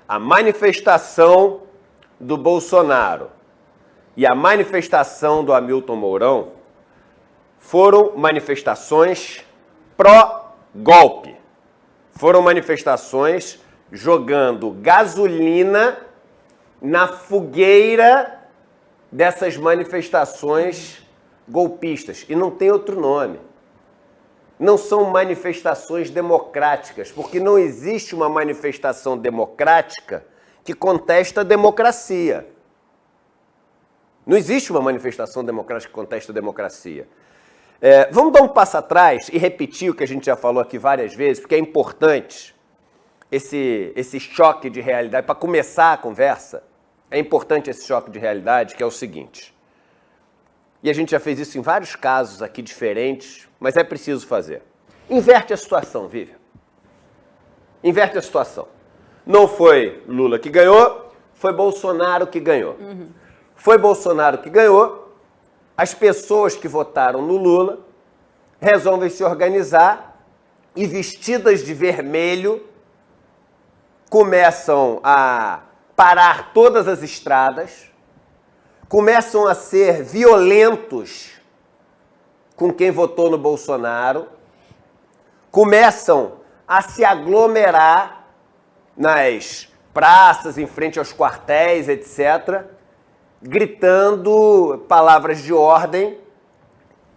A manifestação do Bolsonaro e a manifestação do Hamilton Mourão foram manifestações pró-golpe. Foram manifestações jogando gasolina na fogueira dessas manifestações golpistas. E não tem outro nome. Não são manifestações democráticas, porque não existe uma manifestação democrática que contesta a democracia. Não existe uma manifestação democrática que contesta a democracia. Vamos dar um passo atrás e repetir o que a gente já falou aqui várias vezes, porque é importante esse choque de realidade. Para começar a conversa, é importante esse choque de realidade, que é o seguinte. E a gente já fez isso em vários casos aqui diferentes, mas é preciso fazer. Inverte a situação, Vivian. Inverte a situação. Não foi Lula que ganhou, foi Bolsonaro que ganhou. Foi Bolsonaro que ganhou, as pessoas que votaram no Lula resolvem se organizar e, vestidas de vermelho, começam a parar todas as estradas, começam a ser violentos com quem votou no Bolsonaro, começam a se aglomerar nas praças, em frente aos quartéis, etc., gritando palavras de ordem,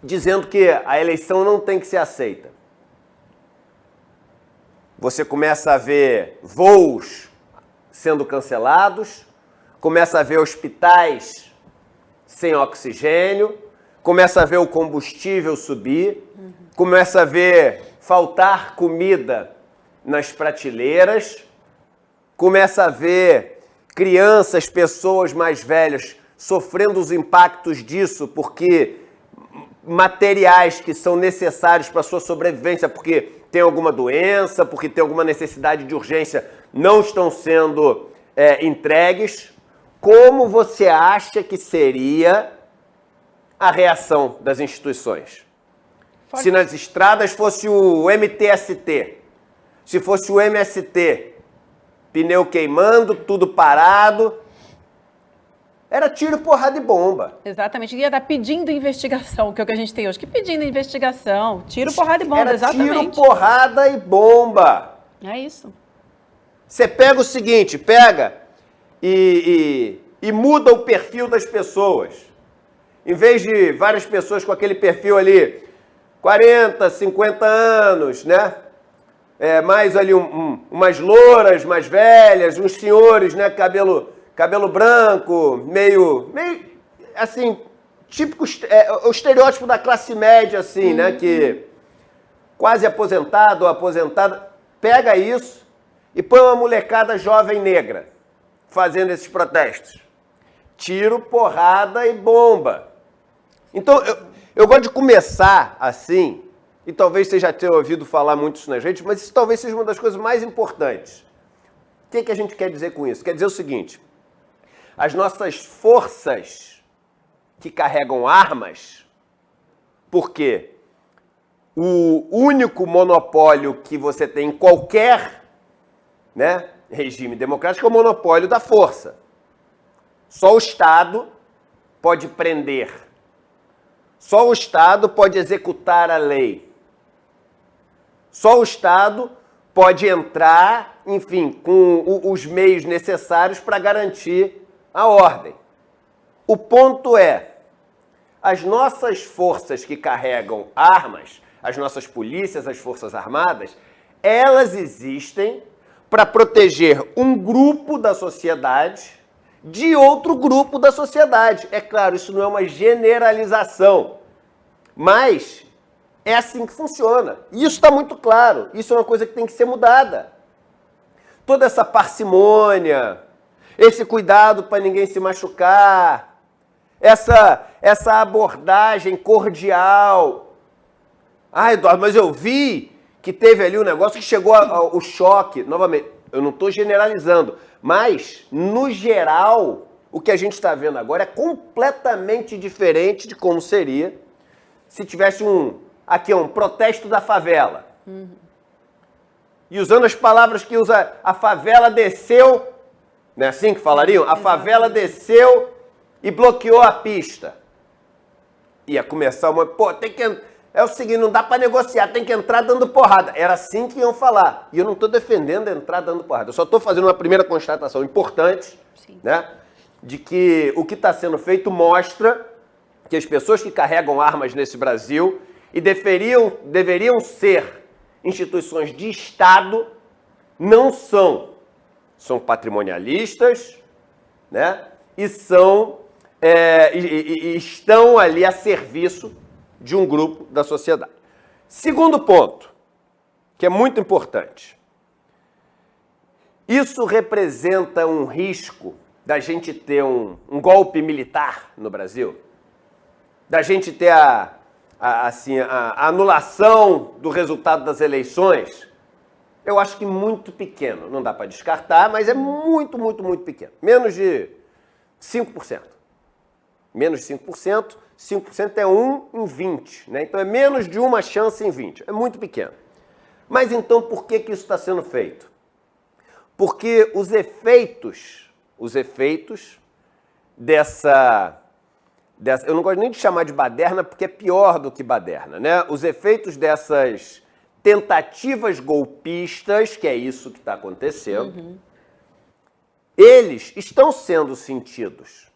dizendo que a eleição não tem que ser aceita. Você começa a ver voos sendo cancelados, começa a ver hospitais sem oxigênio, começa a ver o combustível subir, começa a ver faltar comida nas prateleiras, começa a ver crianças, pessoas mais velhas sofrendo os impactos disso porque materiais que são necessários para a sua sobrevivência, porque tem alguma doença, porque tem alguma necessidade de urgência, não estão sendo entregues. Como você acha que seria a reação das instituições? Se nas estradas fosse o MTST, se fosse o MST, pneu queimando, tudo parado, era tiro, porrada e bomba. Exatamente, ia estar pedindo investigação, que é o que a gente tem hoje. Que pedindo investigação, tiro, porrada e bomba, era exatamente. Tiro, porrada e bomba. É isso. Você pega o seguinte, pega e muda o perfil das pessoas. Em vez de várias pessoas com aquele perfil ali, 40, 50 anos, né? Mais ali umas louras mais velhas, uns senhores, né? Cabelo branco, meio assim, típico, o estereótipo da classe média, assim, né? Que quase aposentado ou aposentada, pega isso e põe uma molecada jovem negra fazendo esses protestos. Tiro, porrada e bomba. Então, eu gosto de começar assim, e talvez você já tenha ouvido falar muito isso nas redes, mas isso talvez seja uma das coisas mais importantes. O que a gente quer dizer com isso? Quer dizer o seguinte: as nossas forças que carregam armas, porque o único monopólio que você tem em qualquer, né, regime democrático é o monopólio da força. Só o Estado pode prender. Só o Estado pode executar a lei. Só o Estado pode entrar, enfim, com os meios necessários para garantir a ordem. O ponto é, as nossas forças que carregam armas, as nossas polícias, as forças armadas, elas existem para proteger um grupo da sociedade de outro grupo da sociedade. É claro, isso não é uma generalização, mas é assim que funciona. E isso está muito claro. Isso é uma coisa que tem que ser mudada. Toda essa parcimônia, esse cuidado para ninguém se machucar, essa abordagem cordial. Ah, Eduardo, mas eu vi que teve ali um negócio que chegou ao choque. Novamente, eu não estou generalizando, mas, no geral, o que a gente está vendo agora é completamente diferente de como seria se tivesse um protesto da favela. E usando as palavras que usa, a favela desceu Não é assim que falariam? A favela desceu e bloqueou a pista. Ia começar uma... Pô, tem que... É o seguinte, não dá para negociar, tem que entrar dando porrada. Era assim que iam falar. E eu não estou defendendo entrar dando porrada. Eu só estou fazendo uma primeira constatação importante, né? De que o que está sendo feito mostra que as pessoas que carregam armas nesse Brasil e deveriam ser instituições de Estado, não são. São patrimonialistas, né? E estão ali a serviço de um grupo da sociedade. Segundo ponto, que é muito importante. Isso representa um risco da gente ter um golpe militar no Brasil? Da gente ter a anulação do resultado das eleições? Eu acho que muito pequeno. Não dá para descartar, mas é muito, muito, muito pequeno. Menos de 5%. Menos de 5%. 5% é 1 em 20, né? Então é menos de uma chance em 20. É muito pequeno. Mas então por que isso está sendo feito? Porque os efeitos dessa... Eu não gosto nem de chamar de baderna, porque é pior do que baderna, né? Os efeitos dessas tentativas golpistas, que é isso que está acontecendo, eles estão sendo sentidos.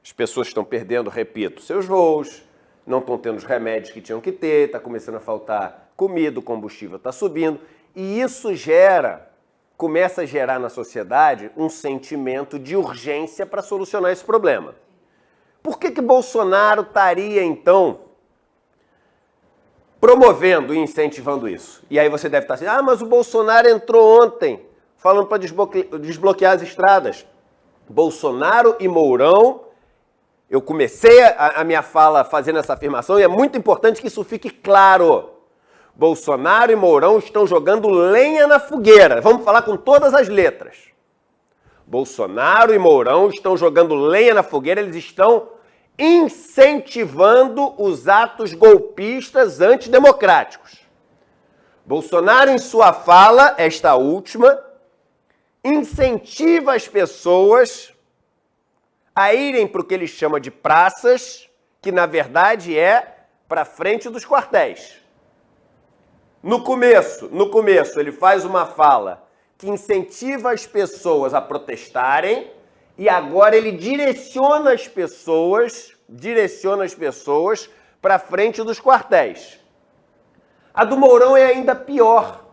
As pessoas estão perdendo, repito, seus voos, não estão tendo os remédios que tinham que ter, está começando a faltar comida, o combustível está subindo, e isso começa a gerar na sociedade um sentimento de urgência para solucionar esse problema. Por que Bolsonaro estaria, então, promovendo e incentivando isso? E aí você deve estar assim, mas o Bolsonaro entrou ontem falando para desbloquear as estradas. Bolsonaro e Mourão, eu comecei a minha fala fazendo essa afirmação e é muito importante que isso fique claro. Bolsonaro e Mourão estão jogando lenha na fogueira. Vamos falar com todas as letras. Bolsonaro e Mourão estão jogando lenha na fogueira, eles estão incentivando os atos golpistas antidemocráticos. Bolsonaro, em sua fala, esta última, incentiva as pessoas a irem para o que ele chama de praças, que na verdade é para frente dos quartéis. No começo, ele faz uma fala que incentiva as pessoas a protestarem e agora ele direciona as pessoas para frente dos quartéis. A do Mourão é ainda pior.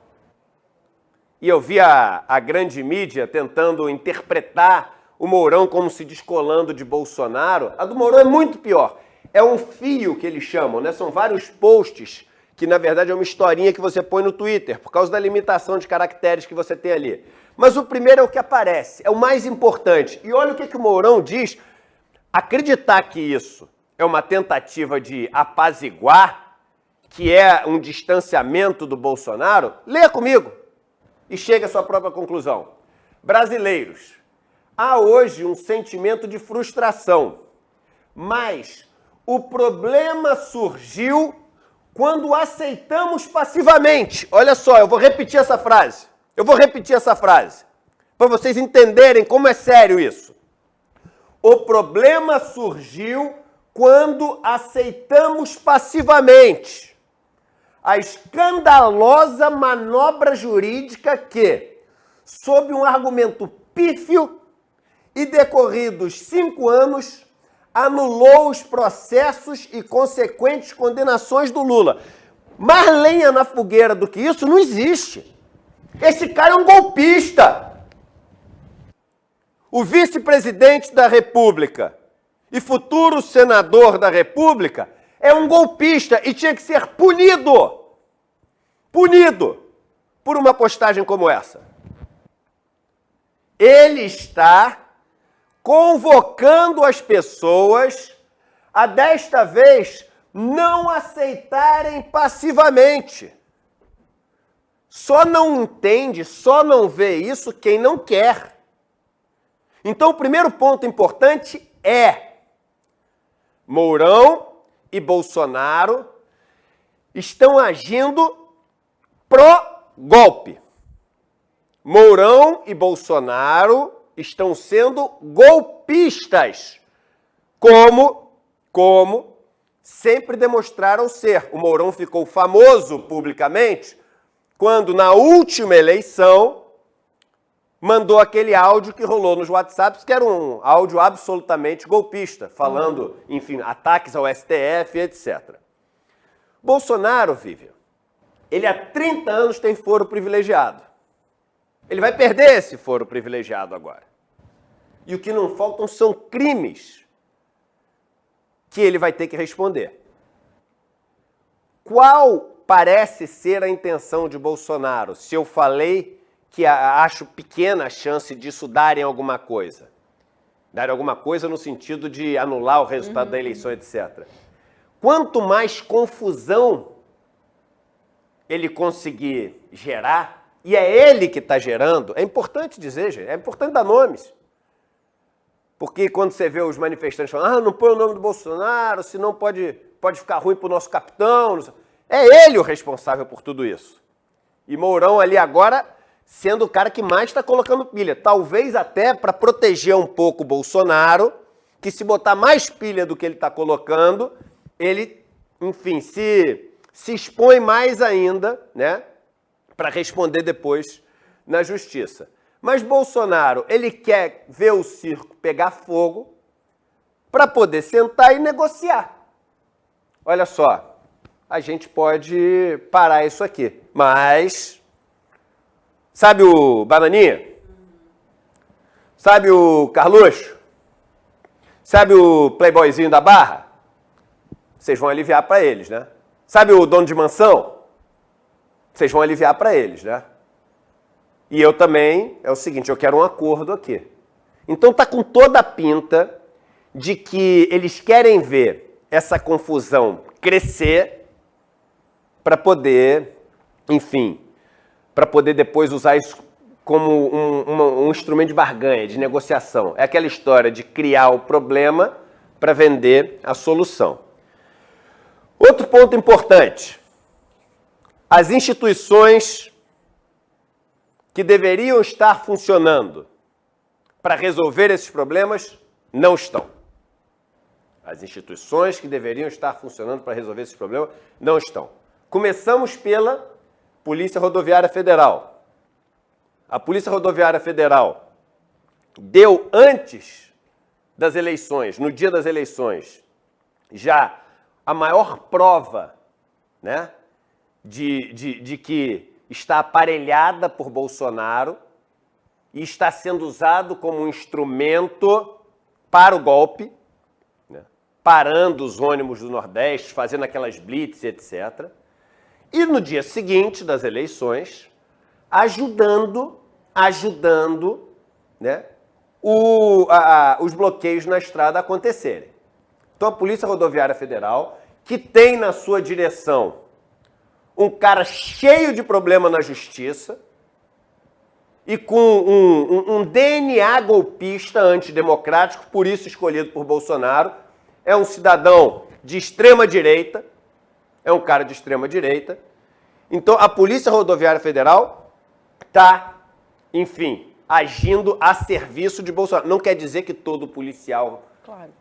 E eu vi a grande mídia tentando interpretar o Mourão como se descolando de Bolsonaro. A do Mourão é muito pior. É um fio que eles chamam, né? São vários posts que na verdade é uma historinha que você põe no Twitter, por causa da limitação de caracteres que você tem ali. Mas o primeiro é o que aparece, é o mais importante. E olha o que o Mourão diz. Acreditar que isso é uma tentativa de apaziguar, que é um distanciamento do Bolsonaro, leia comigo e chegue à sua própria conclusão. Brasileiros, há hoje um sentimento de frustração, mas o problema surgiu quando aceitamos passivamente. Olha só, eu vou repetir essa frase. Para vocês entenderem como é sério isso. O problema surgiu quando aceitamos passivamente a escandalosa manobra jurídica que, sob um argumento pífio e decorridos 5 anos, anulou os processos e consequentes condenações do Lula. Mais lenha na fogueira do que isso não existe. Esse cara é um golpista. O vice-presidente da República e futuro senador da República é um golpista e tinha que ser punido. Punido por uma postagem como essa. Ele está convocando as pessoas a, desta vez, não aceitarem passivamente. Só não entende, só não vê isso quem não quer. Então, o primeiro ponto importante é: Mourão e Bolsonaro estão agindo pró-golpe. Mourão e Bolsonaro estão sendo golpistas, como sempre demonstraram ser. O Mourão ficou famoso publicamente quando, na última eleição, mandou aquele áudio que rolou nos WhatsApps, que era um áudio absolutamente golpista, falando, enfim, ataques ao STF, etc. Bolsonaro, Vivian, ele há 30 anos tem foro privilegiado. Ele vai perder esse foro privilegiado agora. E o que não faltam são crimes que ele vai ter que responder. Qual parece ser a intenção de Bolsonaro? Se eu falei que acho pequena a chance disso darem alguma coisa. Darem alguma coisa no sentido de anular o resultado da eleição, etc. Quanto mais confusão ele conseguir gerar, e é ele que está gerando, é importante dizer, gente, é importante dar nomes. Porque quando você vê os manifestantes falando, não põe o nome do Bolsonaro, senão pode ficar ruim para o nosso capitão. É ele o responsável por tudo isso. E Mourão ali agora sendo o cara que mais está colocando pilha. Talvez até para proteger um pouco o Bolsonaro, que se botar mais pilha do que ele está colocando, ele, enfim, se expõe mais ainda, né, para responder depois na justiça. Mas Bolsonaro, ele quer ver o circo pegar fogo para poder sentar e negociar. Olha só, a gente pode parar isso aqui, mas sabe o Bananinha? Sabe o Carluxo? Sabe o playboyzinho da Barra? Vocês vão aliviar para eles, né? Sabe o dono de mansão? Vocês vão aliviar para eles, né? E eu também, é o seguinte, eu quero um acordo aqui. Então tá com toda a pinta de que eles querem ver essa confusão crescer para poder, enfim, para poder depois usar isso como um instrumento de barganha, de negociação. É aquela história de criar o problema para vender a solução. Outro ponto importante. As instituições que deveriam estar funcionando para resolver esses problemas não estão. As instituições que deveriam estar funcionando para resolver esses problemas não estão. Começamos pela Polícia Rodoviária Federal. A Polícia Rodoviária Federal deu antes das eleições, no dia das eleições, já a maior prova, né, de que está aparelhada por Bolsonaro e está sendo usado como um instrumento para o golpe, né, parando os ônibus do Nordeste, fazendo aquelas blitz, etc. E no dia seguinte das eleições, ajudando, né, os bloqueios na estrada acontecerem. Então a Polícia Rodoviária Federal, que tem na sua direção um cara cheio de problema na justiça e com um DNA golpista antidemocrático, por isso escolhido por Bolsonaro, é um cidadão de extrema direita, é um cara de extrema direita. Então a Polícia Rodoviária Federal está, enfim, agindo a serviço de Bolsonaro. Não quer dizer que todo policial claro,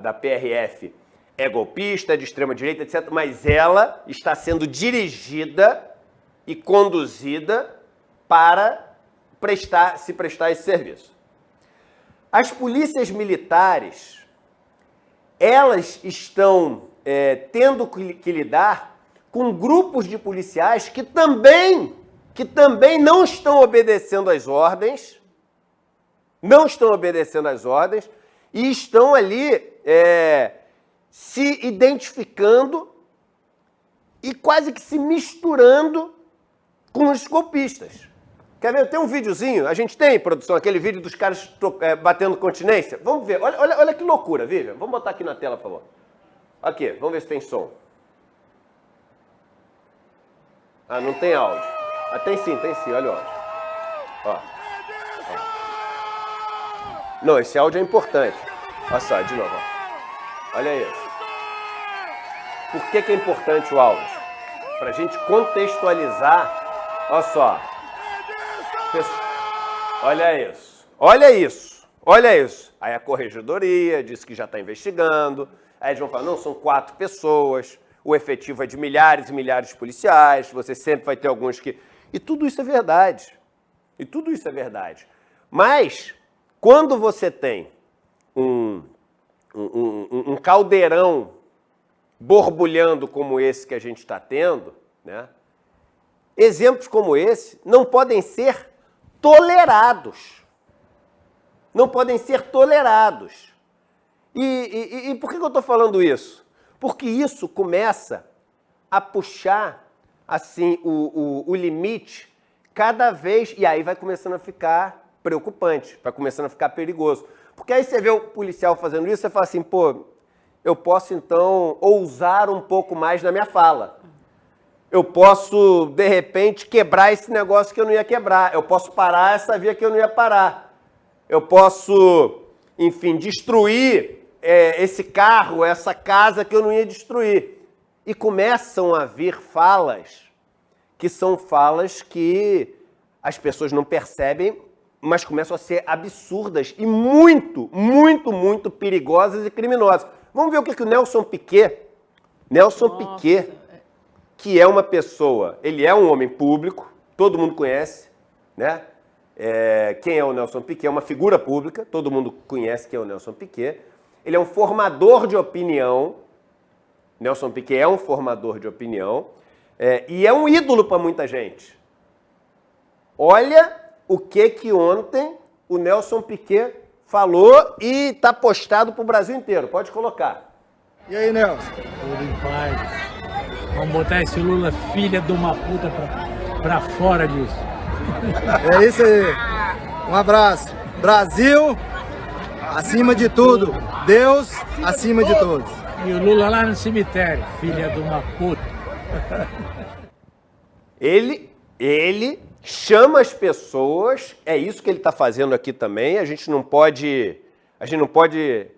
da PRF é golpista, é de extrema-direita, etc., mas ela está sendo dirigida e conduzida para se prestar esse serviço. As polícias militares, elas estão tendo que lidar com grupos de policiais que também não estão obedecendo às ordens, e estão ali se identificando e quase que se misturando com os golpistas. Quer ver? Tem um videozinho, a gente tem, produção, aquele vídeo dos caras batendo continência. Vamos ver, olha que loucura, Vivian. Vamos botar aqui na tela, por favor. Aqui, vamos ver se tem som. Ah, não tem áudio. Ah, tem sim, olha o áudio. Ó. Não, esse áudio é importante. Olha só, de novo, ó. Olha isso. Por que é importante o áudio? Para a gente contextualizar. Olha só. Olha isso. olha isso, olha isso. Aí a corregedoria disse que já está investigando, aí eles vão falar, não, são 4 pessoas, o efetivo é de milhares e milhares de policiais, você sempre vai ter alguns que... E tudo isso é verdade, e tudo isso é verdade. Mas, quando você tem um caldeirão borbulhando como esse que a gente está tendo, né? Exemplos como esse não podem ser tolerados. Não podem ser tolerados. E por que eu estou falando isso? Porque isso começa a puxar assim, o limite cada vez... E aí vai começando a ficar preocupante, vai começando a ficar perigoso. Porque aí você vê o policial fazendo isso, você fala assim, pô, eu posso então ousar um pouco mais na minha fala. Eu posso, de repente, quebrar esse negócio que eu não ia quebrar. Eu posso parar essa via que eu não ia parar. Eu posso, enfim, destruir esse carro, essa casa que eu não ia destruir. E começam a vir falas que são falas que as pessoas não percebem, mas começam a ser absurdas e muito, muito, muito perigosas e criminosas. Vamos ver o que o Nelson Piquet, que é uma pessoa, ele é um homem público, todo mundo conhece, né? Quem é o Nelson Piquet? É uma figura pública, todo mundo conhece quem é o Nelson Piquet. Ele é um formador de opinião, Nelson Piquet é um formador de opinião, e é um ídolo para muita gente. Olha o que ontem o Nelson Piquet falou e está postado para o Brasil inteiro. Pode colocar. E aí, Nelson? Tudo em paz. Vamos botar esse Lula, filha de uma puta, pra fora disso. É isso aí. Um abraço. Brasil, acima de tudo. Deus, acima de todos. E o Lula lá no cemitério, filha de uma puta. Ele chama as pessoas, é isso que ele está fazendo aqui também, a gente não pode,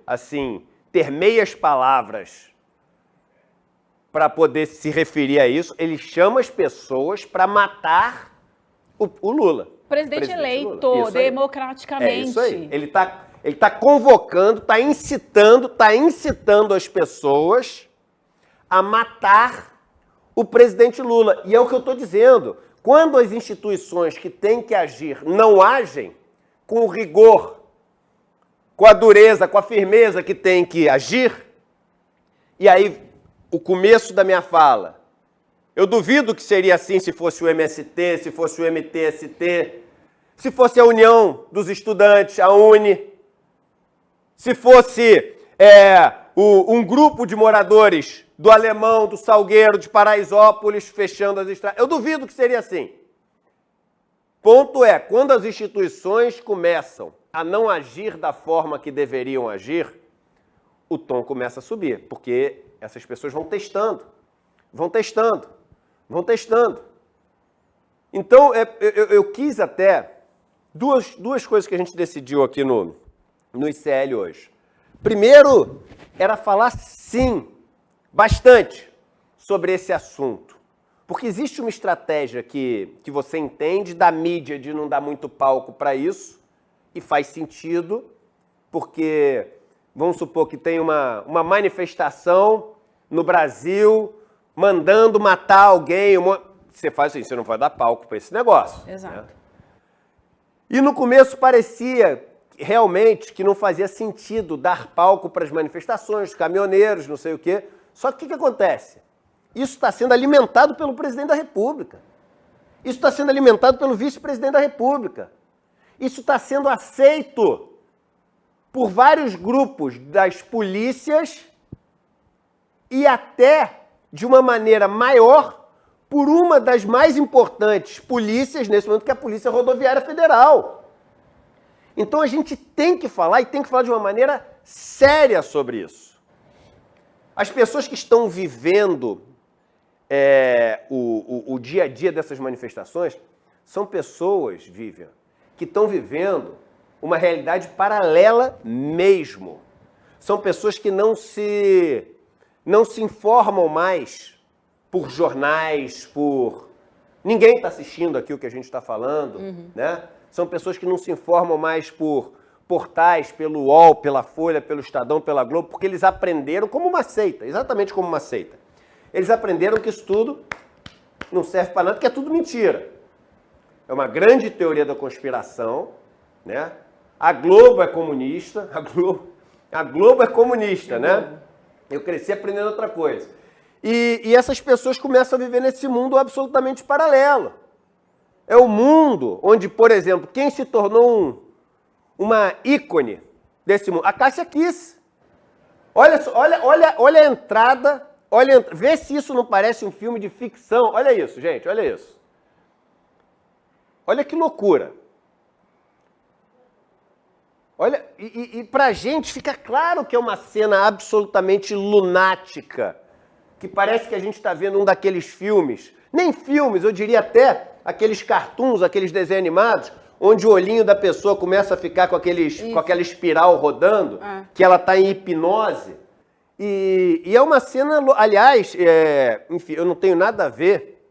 assim, ter meias palavras para poder se referir a isso. Ele chama as pessoas para matar o Lula. Presidente eleito, Lula. democraticamente. É isso aí. Ele tá convocando, está incitando as pessoas a matar o presidente Lula. E é o que eu estou dizendo. Quando as instituições que têm que agir não agem com o rigor, com a dureza, com a firmeza que tem que agir, e aí o começo da minha fala, eu duvido que seria assim se fosse o MST, se fosse o MTST, se fosse a União dos Estudantes, a UNE, se fosse um grupo de moradores do Alemão, do Salgueiro, de Paraisópolis, fechando as estradas. Eu duvido que seria assim. Ponto é, quando as instituições começam a não agir da forma que deveriam agir, o tom começa a subir, porque essas pessoas vão testando. Então, eu quis até duas coisas que a gente decidiu aqui no ICL hoje. Primeiro, era falar, sim, bastante sobre esse assunto. Porque existe uma estratégia que você entende da mídia de não dar muito palco para isso, e faz sentido, porque vamos supor que tem uma manifestação no Brasil mandando matar alguém. Você faz assim, você não vai dar palco para esse negócio. Exato. Né? E no começo parecia realmente que não fazia sentido dar palco para as manifestações, os caminhoneiros, não sei o quê. Só que o que acontece? Isso está sendo alimentado pelo presidente da República. Isso está sendo alimentado pelo vice-presidente da República. Isso está sendo aceito por vários grupos das polícias e até, de uma maneira maior, por uma das mais importantes polícias nesse momento, que é a Polícia Rodoviária Federal. Então a gente tem que falar, e tem que falar de uma maneira séria sobre isso. As pessoas que estão vivendo o dia a dia dessas manifestações são pessoas, Vivian, que estão vivendo uma realidade paralela mesmo. São pessoas que não se informam mais por jornais, por... Ninguém está assistindo aqui o que a gente está falando, né? São pessoas que não se informam mais por portais, pelo UOL, pela Folha, pelo Estadão, pela Globo, porque eles aprenderam como uma seita, exatamente como uma seita. Eles aprenderam que isso tudo não serve para nada, que é tudo mentira. É uma grande teoria da conspiração, né? A Globo é comunista, a Globo é comunista, né? Eu cresci aprendendo outra coisa. E essas pessoas começam a viver nesse mundo absolutamente paralelo. É o mundo onde, por exemplo, quem se tornou uma ícone desse mundo? A Cássia Kiss. Olha a entrada, vê se isso não parece um filme de ficção. Olha isso, gente, olha isso. Olha que loucura. Olha, e pra gente fica claro que é uma cena absolutamente lunática, que parece que a gente está vendo um daqueles filmes, nem filmes, eu diria até aqueles cartoons, aqueles desenhos animados, onde o olhinho da pessoa começa a ficar com aquela espiral rodando, que ela está em hipnose. E é uma cena, aliás, enfim, eu não tenho nada a ver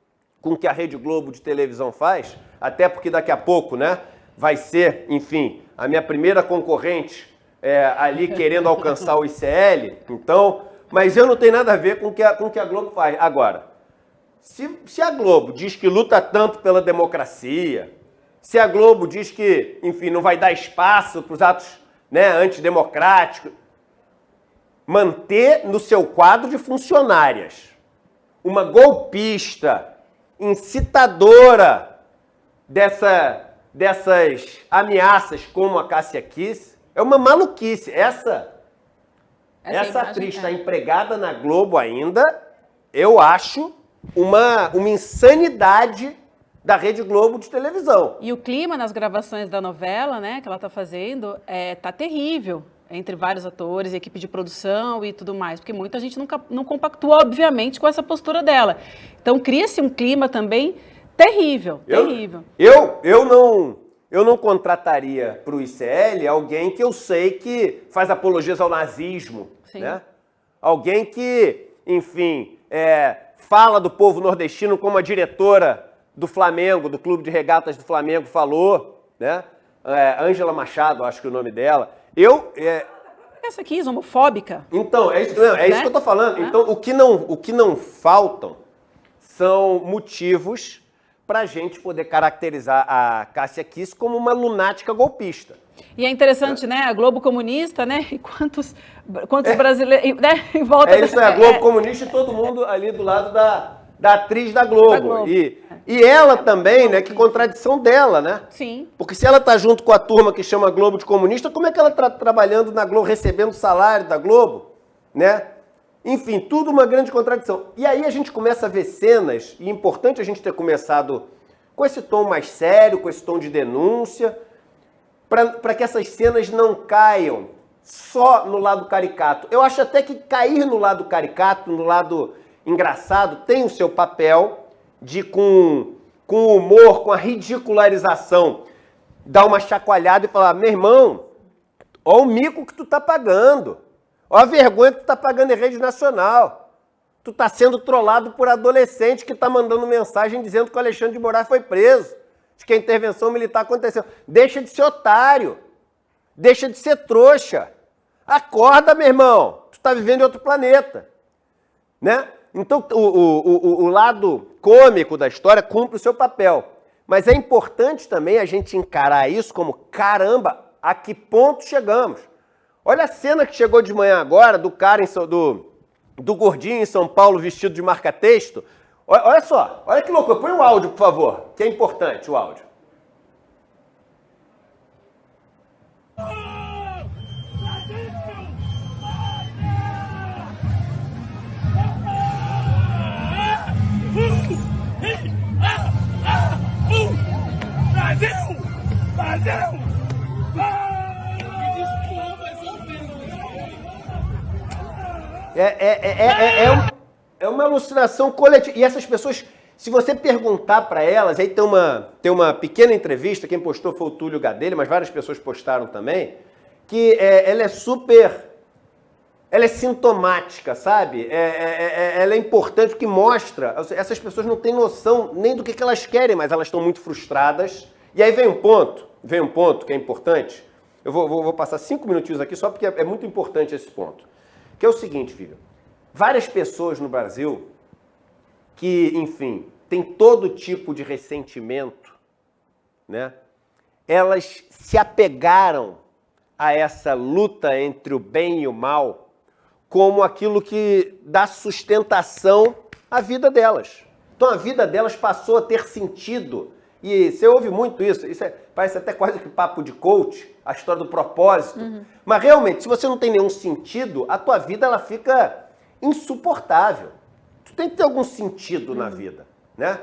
com o que a Rede Globo de televisão faz, até porque daqui a pouco, né, vai ser, enfim, a minha primeira concorrente ali querendo alcançar o ICL, então, mas eu não tenho nada a ver com o que a Globo faz. Agora, se a Globo diz que luta tanto pela democracia, se a Globo diz que, enfim, não vai dar espaço para os atos, né, antidemocráticos, manter no seu quadro de funcionárias uma golpista, incitadora dessas ameaças como a Cássia Kiss, é uma maluquice. Essa atriz está empregada na Globo ainda, eu acho uma insanidade da Rede Globo de televisão. E o clima nas gravações da novela, né, que ela está fazendo, tá terrível. Entre vários atores, equipe de produção e tudo mais, porque muita gente não compactua, obviamente, com essa postura dela. Então, cria-se um clima também terrível, terrível. Eu não contrataria para o ICL alguém que eu sei que faz apologias ao nazismo, né? Alguém que, enfim, fala do povo nordestino como a diretora do Flamengo, do Clube de Regatas do Flamengo, falou, né? Ângela Machado, acho que é o nome dela. Essa aqui, homofóbica. Então, isso que eu estou falando. Então, o que não faltam são motivos para a gente poder caracterizar a Cássia Kiss como uma lunática golpista. E é interessante, né? A Globo comunista, né? E quantos brasileiros, né? Em volta isso, a Globo comunista e todo mundo ali do lado da atriz da Globo. E ela também, né? Que contradição dela, né? Sim. Porque se ela tá junto com a turma que chama Globo de comunista, como é que ela tá trabalhando na Globo, recebendo salário da Globo, né? Enfim, tudo uma grande contradição. E aí a gente começa a ver cenas, e é importante a gente ter começado com esse tom mais sério, com esse tom de denúncia, para que essas cenas não caiam só no lado caricato. Eu acho até que cair no lado caricato, no lado engraçado, tem o seu papel de, com o humor, com a ridicularização, dar uma chacoalhada e falar, meu irmão, ó o mico que tu tá pagando, ó a vergonha que tu tá pagando em rede nacional. Tu tá sendo trollado por adolescente que tá mandando mensagem dizendo que o Alexandre de Moraes foi preso, de que a intervenção militar aconteceu. Deixa de ser otário, deixa de ser trouxa. Acorda, meu irmão, tu tá vivendo em outro planeta, né? Então, o lado cômico da história cumpre o seu papel. Mas é importante também a gente encarar isso como, caramba, a que ponto chegamos? Olha a cena que chegou de manhã agora do cara, do gordinho em São Paulo vestido de marca-texto. Olha só, olha que loucura. Põe o áudio, por favor, que é importante o áudio. É uma alucinação coletiva. E essas pessoas, se você perguntar para elas, aí tem uma pequena entrevista, quem postou foi o Túlio Gadelha, mas várias pessoas postaram também, que ela é sintomática, sabe? Ela é importante porque mostra, essas pessoas não têm noção nem do que elas querem, mas elas estão muito frustradas E aí vem um ponto que é importante. Eu vou passar 5 minutinhos aqui só porque é muito importante esse ponto. Que é o seguinte, filho. Várias pessoas no Brasil que, enfim, tem todo tipo de ressentimento, né? Elas se apegaram a essa luta entre o bem e o mal como aquilo que dá sustentação à vida delas. Então a vida delas passou a ter sentido. E você ouve muito isso, parece até quase que papo de coach, a história do propósito. Mas realmente, se você não tem nenhum sentido, a tua vida ela fica insuportável. Tu tem que ter algum sentido na vida, né?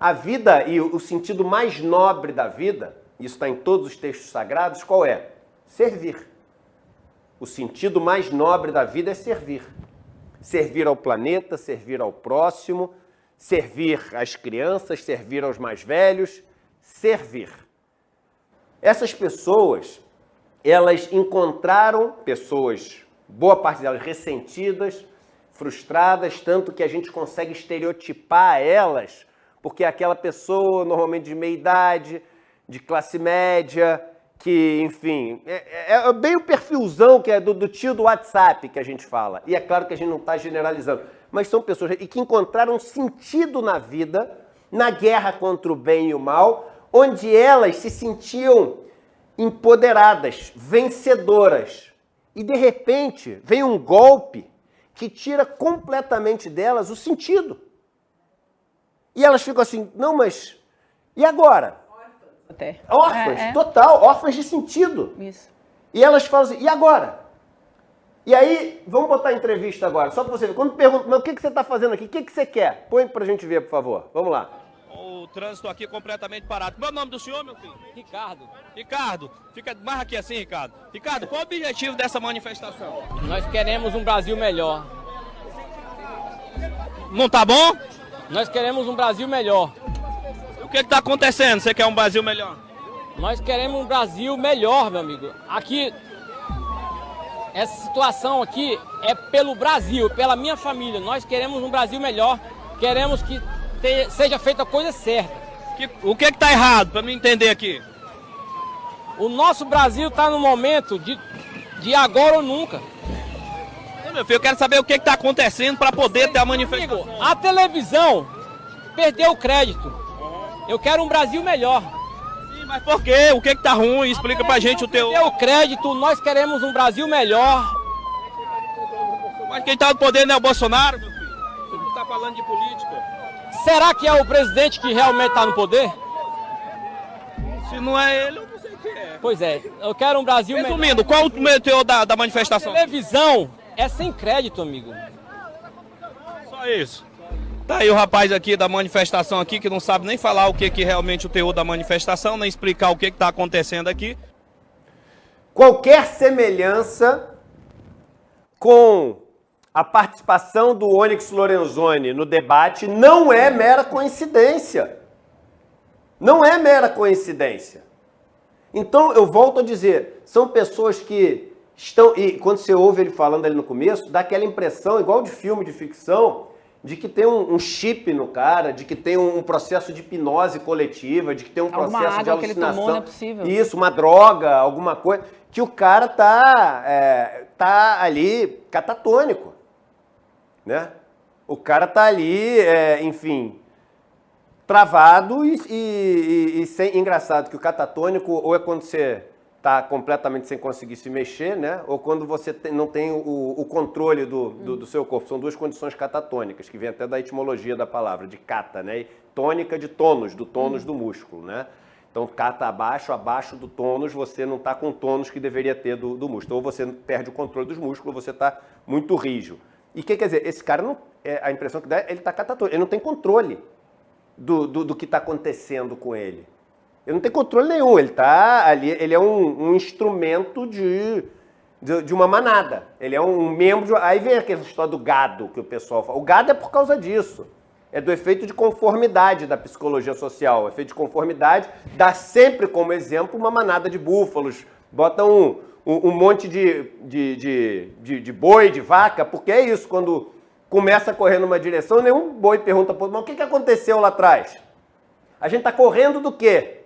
A vida e o sentido mais nobre da vida, isso está em todos os textos sagrados, qual é? Servir. O sentido mais nobre da vida é servir. Servir ao planeta, servir ao próximo, servir às crianças, servir aos mais velhos, servir. Essas pessoas, elas encontraram pessoas, boa parte delas ressentidas, frustradas, tanto que a gente consegue estereotipar elas, porque é aquela pessoa normalmente de meia idade, de classe média, que, enfim, é bem o perfilzão que é do tio do WhatsApp que a gente fala. E é claro que a gente não está generalizando, mas são pessoas que encontraram sentido na vida, na guerra contra o bem e o mal, onde elas se sentiam empoderadas, vencedoras. E, de repente, vem um golpe que tira completamente delas o sentido. E elas ficam assim, não, mas e agora? Até. Órfãs, total, órfãs de sentido. Isso. E elas falam assim, e agora? E aí, vamos botar a entrevista agora, só para você ver. Quando perguntam, mas o que você está fazendo aqui? O que você quer? Põe pra gente ver, por favor. Vamos lá. O trânsito aqui completamente parado. Qual é o nome do senhor, meu filho? Ricardo. Ricardo, fica mais aqui assim, Ricardo. Ricardo, qual o objetivo dessa manifestação? Nós queremos um Brasil melhor. Não tá bom? Nós queremos um Brasil melhor. O que está acontecendo? Você quer um Brasil melhor? Nós queremos um Brasil melhor, meu amigo. Aqui, essa situação aqui é pelo Brasil, pela minha família. Nós queremos um Brasil melhor. Queremos que seja feita a coisa certa. O que está errado, para me entender aqui? O nosso Brasil está no momento de agora ou nunca. Meu filho, eu quero saber o que está acontecendo para poder ter a manifestação. Amigo, a televisão perdeu o crédito. Eu quero um Brasil melhor. Sim, mas por quê? O que está ruim? Explica pra gente o teu... Perdeu o crédito, nós queremos um Brasil melhor. Mas quem está no poder não é o Bolsonaro, meu filho? Você não está falando de política. Será que é o presidente que realmente está no poder? Se não é ele, eu não sei quem é. Pois é, eu quero um Brasil melhor. Resumindo, qual o meteor da manifestação? A televisão é sem crédito, amigo. Só isso. Tá aí o rapaz aqui da manifestação aqui, que não sabe nem falar o que realmente o teor da manifestação, nem explicar o que está acontecendo aqui. Qualquer semelhança com a participação do Onyx Lorenzoni no debate não é mera coincidência. Não é mera coincidência. Então, eu volto a dizer, são pessoas que estão... E quando você ouve ele falando ali no começo, dá aquela impressão, igual de filme de ficção, de que tem um chip no cara, de que tem um processo de hipnose coletiva, de que tem um processo de alucinação. Que ele tomou, não é possível. Isso, uma droga, alguma coisa, que o cara tá ali catatônico, né? O cara tá ali, enfim, travado e sem... Engraçado que o catatônico ou é quando você tá completamente sem conseguir se mexer, né? Ou quando você não tem o controle do seu corpo. São duas condições catatônicas, que vem até da etimologia da palavra, de cata, né? E tônica de tônus, do tônus do músculo, né? Então, cata abaixo do tônus, você não está com o tônus que deveria ter do músculo. Ou você perde o controle dos músculos, você está muito rígido. E o que quer dizer? Esse cara, não, a impressão que dá, ele está catatônico, ele não tem controle do que está acontecendo com ele. Ele não tem controle nenhum, ele está ali, ele é um instrumento de uma manada. Ele é um membro... Aí vem aquela história do gado que o pessoal fala. O gado é por causa disso. É do efeito de conformidade da psicologia social. O efeito de conformidade dá sempre como exemplo uma manada de búfalos. Bota um monte de boi, de vaca, porque é isso. Quando começa a correr numa direção, nenhum boi pergunta, mas o que aconteceu lá atrás? A gente está correndo do quê?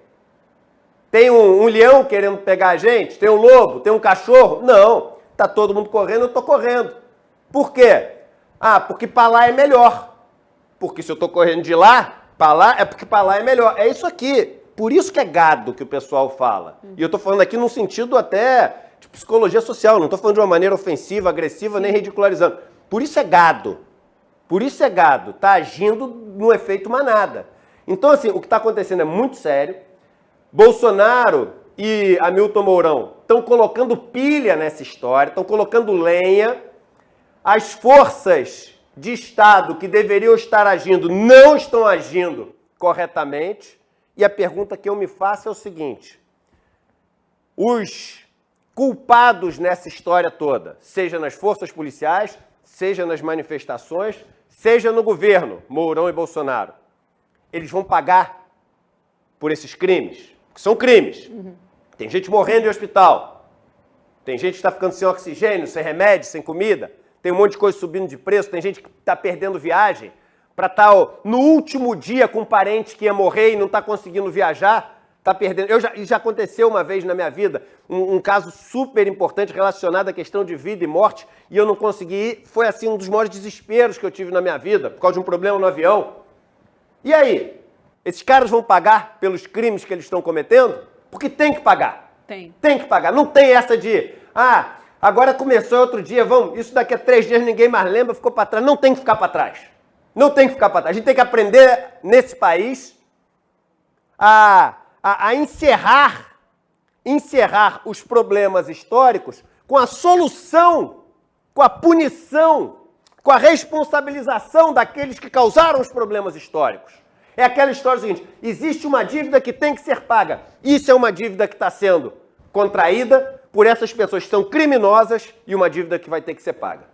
Tem um leão querendo pegar a gente? Tem um lobo? Tem um cachorro? Não. Está todo mundo correndo, eu estou correndo. Por quê? Ah, porque para lá é melhor. Porque se eu estou correndo de lá, para lá, é porque para lá é melhor. É isso aqui. Por isso que é gado que o pessoal fala. E eu estou falando aqui num sentido até de psicologia social. Não estou falando de uma maneira ofensiva, agressiva, nem ridicularizando. Por isso é gado. Por isso é gado. Está agindo no efeito manada. Então, assim, o que está acontecendo é muito sério. Bolsonaro e Hamilton Mourão estão colocando pilha nessa história, estão colocando lenha. As forças de Estado que deveriam estar agindo não estão agindo corretamente. E a pergunta que eu me faço é o seguinte: os culpados nessa história toda, seja nas forças policiais, seja nas manifestações, seja no governo, Mourão e Bolsonaro, eles vão pagar por esses crimes? Porque são crimes. Tem gente morrendo em hospital. Tem gente que está ficando sem oxigênio, sem remédio, sem comida. Tem um monte de coisa subindo de preço. Tem gente que está perdendo viagem para estar no último dia com um parente que ia morrer e não está conseguindo viajar. Está perdendo. Já aconteceu uma vez na minha vida um caso super importante relacionado à questão de vida e morte e eu não consegui ir. Foi assim um dos maiores desesperos que eu tive na minha vida por causa de um problema no avião. E aí? Esses caras vão pagar pelos crimes que eles estão cometendo? Porque tem que pagar. Tem que pagar. Não tem essa de, agora começou outro dia, isso daqui a 3 dias ninguém mais lembra, ficou para trás. Não tem que ficar para trás. Não tem que ficar para trás. A gente tem que aprender nesse país a encerrar os problemas históricos com a solução, com a punição, com a responsabilização daqueles que causaram os problemas históricos. É aquela história seguinte: existe uma dívida que tem que ser paga. Isso é uma dívida que está sendo contraída por essas pessoas que são criminosas e uma dívida que vai ter que ser paga.